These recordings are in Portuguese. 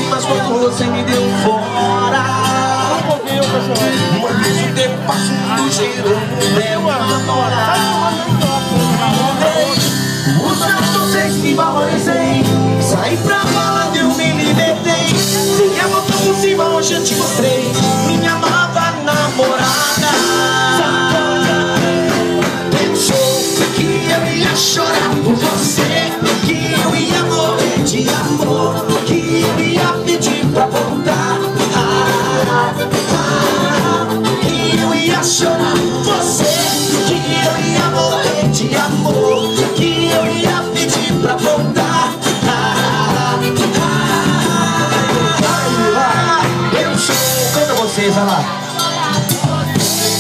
Mas quando você me deu fora, mas o tempo passou, cheirou leva embora. Os meus vocês me valorizei, saí pra balada, eu me libertei. Minha volta por cima, hoje eu te mostrei minha nova namorada. Pensou que eu ia chorar por você, que eu ia morrer de amor, que eu ia pedir pra voltar, que eu ia chorar por você, que eu ia morrer de amor, que eu ia pedir pra voltar. Eu sou, canta vocês, olha lá.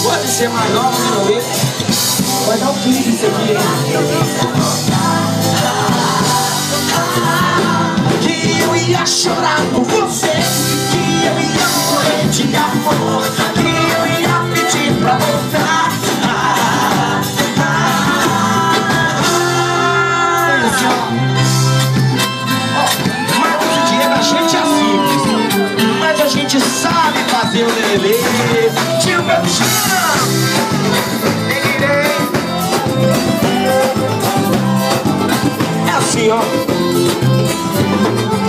Pode ser mais nova, não ver? Vai dar um clique isso aqui, hein? Que eu ia chorar por você, que eu ia morrer de amor, que eu ia pedir pra voltar. Mas o dinheiro da gente é assim, mas a gente sabe fazer o lelê. Tio meu chão, é assim, ó.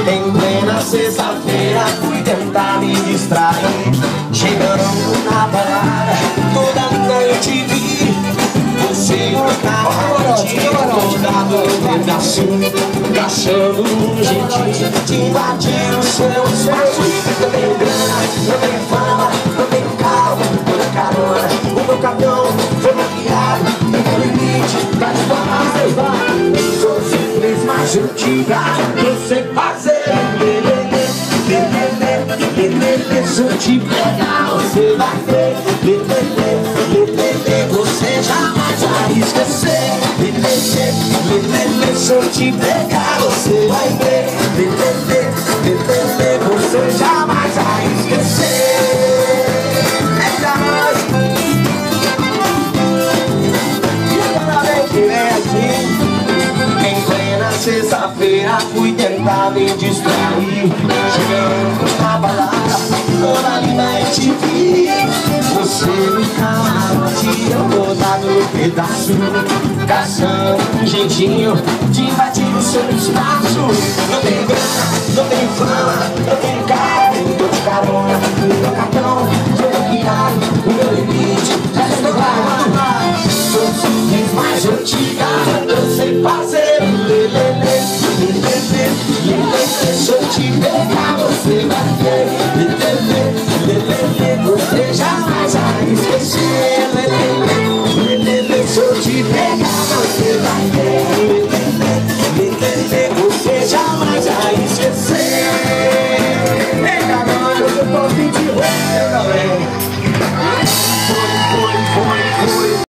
Em plena sexta-feira fui tentar me distrair, chegando na balada, toda noite vi você acordado no pedacinho, caçando um jeitinho de invadir o seu espaço. Não tenho grana, não tenho fama, não tenho carro, não tenho carona, o meu cartão foi bloqueado, não tem limite pra te falar. Eu sou simples, mas eu te garanto, eu sei fazer lelê. Se eu te pegar, você vai ver. Você jamais vai esquecer. Se eu te pegar, você vai ver. Você jamais vai esquecer. Eita, nós. E agora vem que vem assim. Em plena sexta-feira fui tentar me distrair, chegando na balada, toda linda e te vi. Você me camarote, eu vou dar no pedaço, caçando um jeitinho de invadir o seu espaço. Não tenho grana, não tenho fama, não tenho carro, não tô de carona, o meu cartão foi bloqueado, o meu limite já estou lá. Sou simples, mas eu te garanto, eu sei fazer lelê. Se eu te pegar,